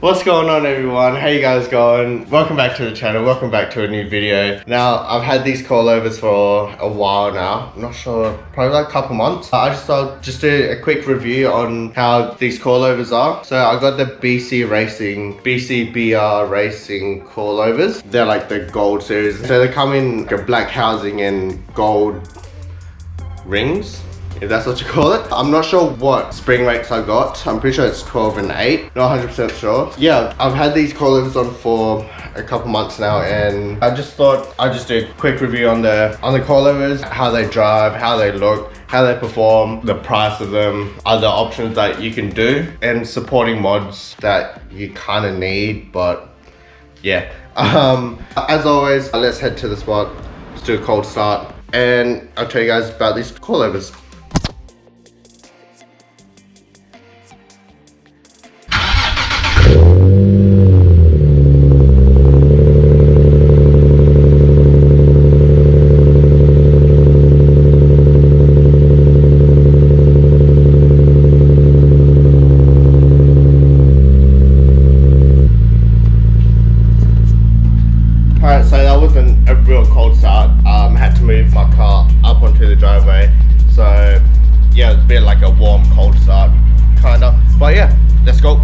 What's going on, everyone? How you guys going? Welcome back to the channel, welcome back to a new video. Now, I've had these coilovers for a while now. I'm not sure, probably like a couple months. I just thought just do a quick review on how these coilovers are. So I got the BC BR Racing coilovers. They're like the gold series. So they come in like a black housing and gold rings, if that's what you call it. I'm not sure what spring rates I got. I'm pretty sure it's 12 and 8. Not 100% sure. Yeah, I've had these coilovers on for a couple months now, and I just thought I'd just do a quick review on the coilovers, how they drive, how they look, how they perform, the price of them, other options that you can do, and supporting mods that you kind of need, but yeah. As always, let's head to the spot. Let's do a cold start, and I'll tell you guys about these coilovers. Alright, so that wasn't a real cold start. I had to move my car up onto the driveway. So yeah, it's a bit like a warm cold start, kinda. But yeah, let's go.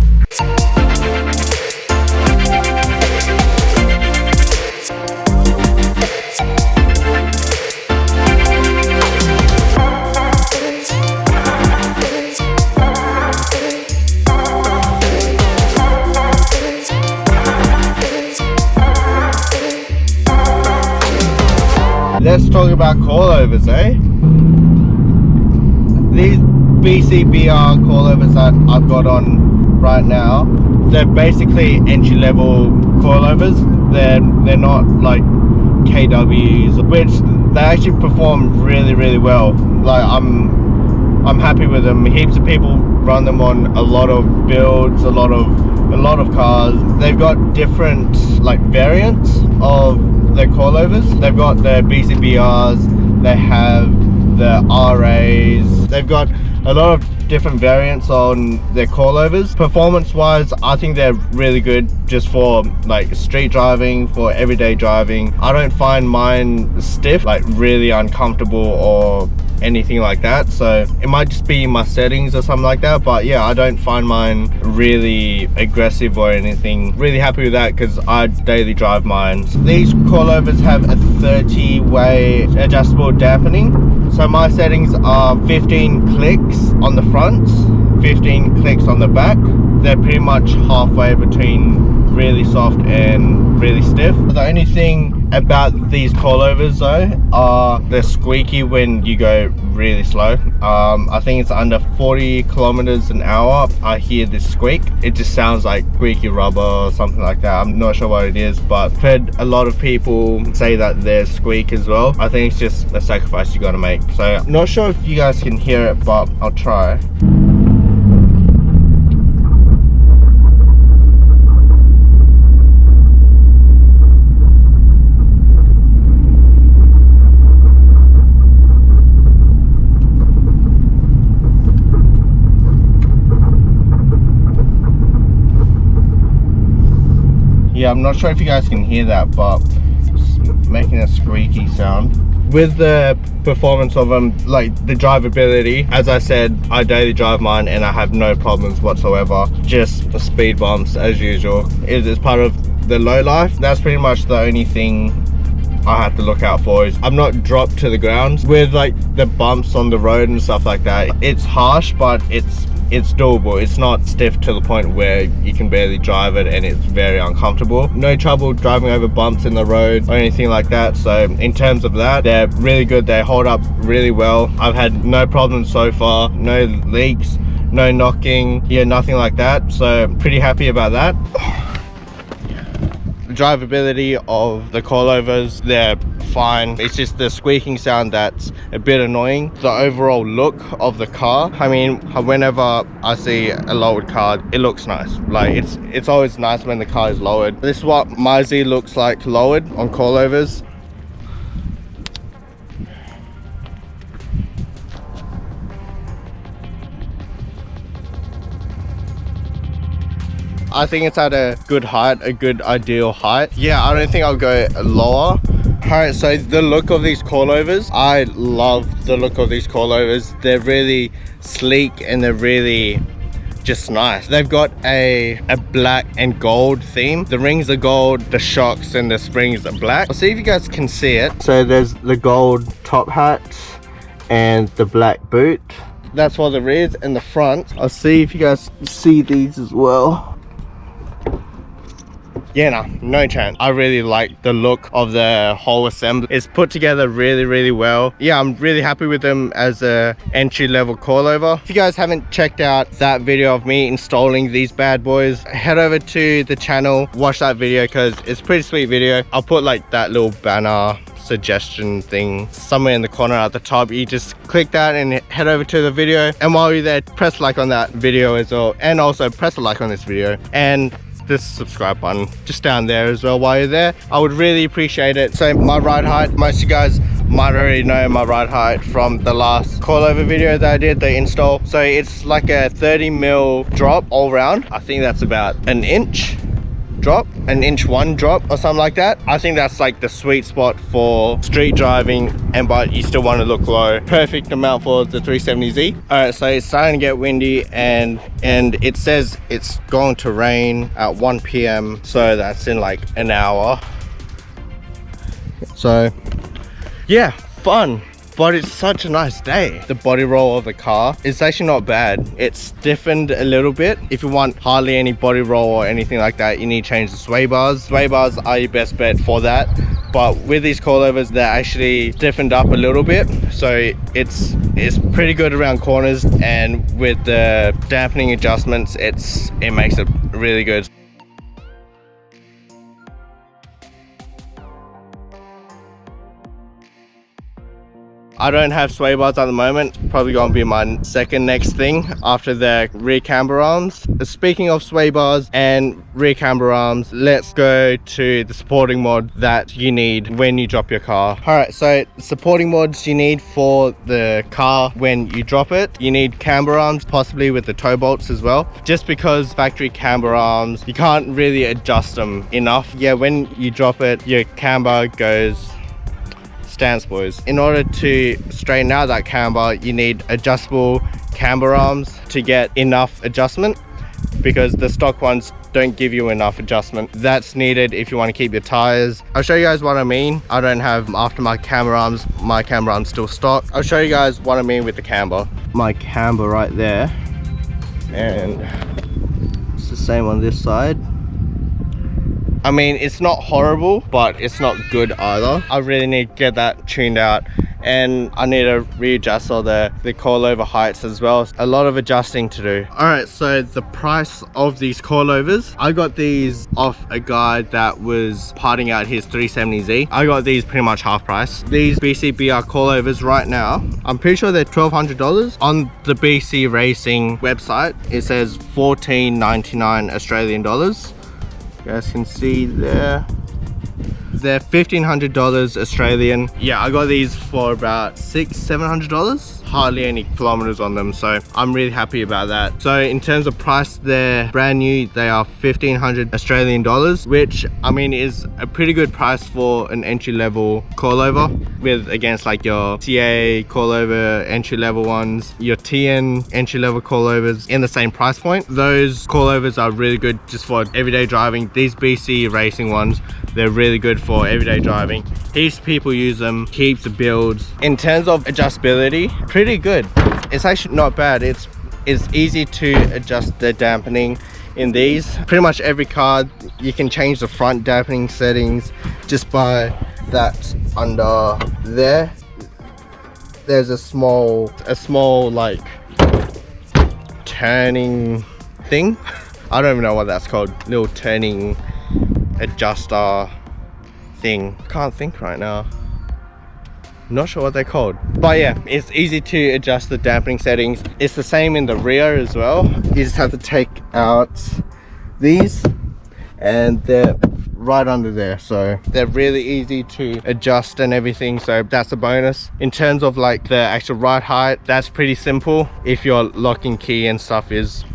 Let's talk about coilovers, eh? These BC BR coilovers that I've got on right now, they're basically entry-level coilovers. They're not like KWs, which they actually perform really well. Like I'm happy with them. Heaps of people run them on a lot of builds, a lot of cars. They've got different like variants of the coilovers. They've got the BC BRs, they have the RAs, they've got a lot of different variants on their coilovers. Performance wise, I think they're really good just for like street driving, for everyday driving. I don't find mine stiff, like really uncomfortable or anything like that, so it might just be my settings or something like that. But yeah, I don't find mine really aggressive or anything. Really happy with that because I daily drive mine. These coilovers have a 30-way adjustable dampening. So my settings are 15 clicks on the front, 15 clicks on the back. They're pretty much halfway between really soft and really stiff. The only thing about these coilovers though are they're squeaky when you go really slow. I think it's under 40 kilometers an hour. I hear this squeak. It just sounds like squeaky rubber or something like that. I'm not sure what it is, but I've heard a lot of people say that they're squeak as well. I think it's just a sacrifice you gotta make. So I'm not sure if you guys can hear it, but I'll try. Yeah, I'm not sure if you guys can hear that, but it's making a squeaky sound. With the performance of them, like the drivability, as I said, I daily drive mine and I have no problems whatsoever. Just the speed bumps as usual. It is part of the low life. That's pretty much the only thing I have to look out for. Is I'm not dropped to the ground. With like the bumps on the road and stuff like that, it's harsh, but it's doable. It's not stiff to the point where you can barely drive it and it's very uncomfortable. No trouble driving over bumps in the road or anything like that. So in terms of that, they're really good. They hold up really well. I've had no problems so far, no leaks, no knocking, yeah, nothing like that. So pretty happy about that. The drivability of the coilovers, they're fine. It's just the squeaking sound that's a bit annoying. The overall look of the car, I mean, whenever I see a lowered car, it looks nice. Like it's always nice when the car is lowered. This is what my Z looks like lowered on coilovers. I think it's at a good height, a good ideal height. Yeah, I don't think I'll go lower. Alright, so the look of these coilovers, I love the look of these coilovers. They're really sleek and they're really just nice. They've got a black and gold theme. The rings are gold, the shocks and the springs are black. I'll see if you guys can see it. So there's the gold top hat and the black boot. That's for the rears and the front. I'll see if you guys see these as well. Yeah, no chance. I really like the look of the whole assembly. It's put together really well. Yeah, I'm really happy with them as a entry-level coilover. If you guys haven't checked out that video of me installing these bad boys, head over to the channel, watch that video because it's a pretty sweet video. I'll put like that little banner suggestion thing somewhere in the corner at the top. You just click that and head over to the video, and while you're there, press like on that video as well, and also press a like on this video, and this subscribe button just down there as well while you're there. I would really appreciate it. So my ride height, most of you guys might already know my ride height from the last coilover video that I did, the install. So it's like a 30mm drop all round. I think that's about an inch drop, an inch one drop or something like that. I think that's like the sweet spot for street driving, and but you still want to look low. Perfect amount for the 370Z. All right, so it's starting to get windy and it says it's going to rain at 1 p.m, so that's in like an hour. So yeah, fun. But it's such a nice day. The body roll of the car is actually not bad. It's stiffened a little bit. If you want hardly any body roll or anything like that, you need to change the sway bars. Sway bars are your best bet for that. But with these coilovers, they're actually stiffened up a little bit. So it's pretty good around corners, and with the dampening adjustments, it makes it really good. I don't have sway bars at the moment. It's probably gonna be my second next thing after the rear camber arms. Speaking of sway bars and rear camber arms, let's go to the supporting mod that you need when you drop your car. All right, so supporting mods you need for the car when you drop it. You need camber arms, possibly with the toe bolts as well. Just because factory camber arms, you can't really adjust them enough. Yeah, when you drop it, your camber goes stance, boys. In order to straighten out that camber, you need adjustable camber arms to get enough adjustment, because the stock ones don't give you enough adjustment. That's needed if you want to keep your tires. I'll show you guys what I mean. I don't have aftermarket camber arms. My camber arms still stock. I'll show you guys what I mean with the camber. My camber right there, and it's the same on this side. I mean, it's not horrible, but it's not good either. I really need to get that tuned out, and I need to readjust all the coilover heights as well. A lot of adjusting to do. All right, so the price of these coilovers, I got these off a guy that was parting out his 370Z. I got these pretty much half price. These BC BR coilovers right now, I'm pretty sure they're $1,200. On the BC Racing website, it says $1,499 Australian dollars. You guys can see there, they're $1,500 Australian. Yeah, I got these for about $600-700. Hardly any kilometers on them, so I'm really happy about that. So in terms of price, they're brand new. They are 1,500 Australian dollars, which I mean is a pretty good price for an entry-level coilover, with against like your TA coilover entry-level ones, your TN entry-level coilovers in the same price point. Those coilovers are really good just for everyday driving. These BC Racing ones, they're really good for everyday driving. Heaps of people use them, keeps the builds. In terms of adjustability, pretty good. It's actually not bad. It's easy to adjust the dampening in these. Pretty much every car you can change the front dampening settings just by that under there. There's a small like turning thing. I don't even know what that's called. Little turning adjuster thing. Can't think right now. Not sure what they're called, but yeah, it's easy to adjust the dampening settings. It's the same in the rear as well. You just have to take out these, and they're right under there, so they're really easy to adjust and everything, so that's a bonus. In terms of like the actual ride height, that's pretty simple if your locking key and stuff is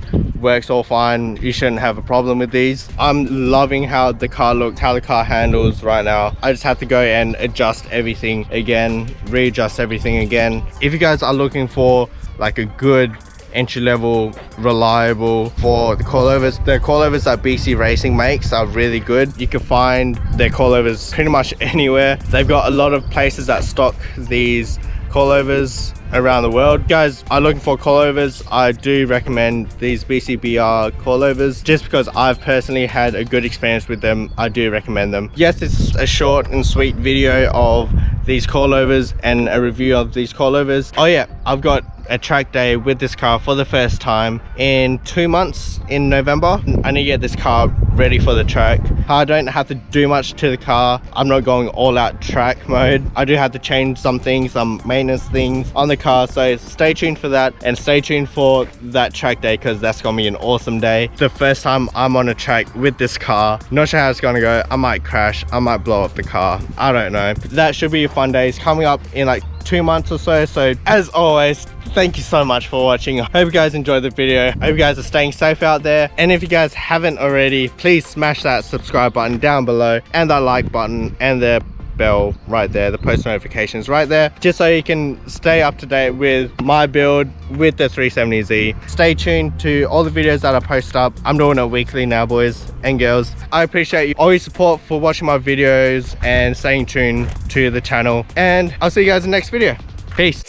works all fine. You shouldn't have a problem with these. I'm loving how the car looks, how the car handles right now. I just have to go and adjust everything again, readjust everything again. If you guys are looking for like a good entry-level, reliable for the coilovers that BC Racing makes are really good. You can find their coilovers pretty much anywhere. They've got a lot of places that stock these coilovers around the world. If you guys are looking for coilovers, I do recommend these BCBR coilovers just because I've personally had a good experience with them. I do recommend them. Yes, it's a short and sweet video of these coilovers and a review of these coilovers. Oh yeah, I've got a track day with this car for the first time in 2 months in November. I need to get this car ready for the track. I don't have to do much to the car. I'm not going all out track mode. I do have to change some things, some maintenance things on the car, so stay tuned for that and stay tuned for that track day because that's gonna be an awesome day. The first time I'm on a track with this car, not sure how it's gonna go. I might crash, I might blow up the car, I don't know. That should be a fun day. It's coming up in like 2 months or so. So as always, thank you so much for watching. I hope you guys enjoyed the video. I hope you guys are staying safe out there, and if you guys haven't already, please smash that subscribe button down below and that like button and the bell right there, the post notifications right there, just so you can stay up to date with my build with the 370Z. Stay tuned to all the videos that I post up. I'm doing it weekly now, boys and girls. I appreciate you all your support for watching my videos and staying tuned to the channel, and I'll see you guys in the next video. Peace.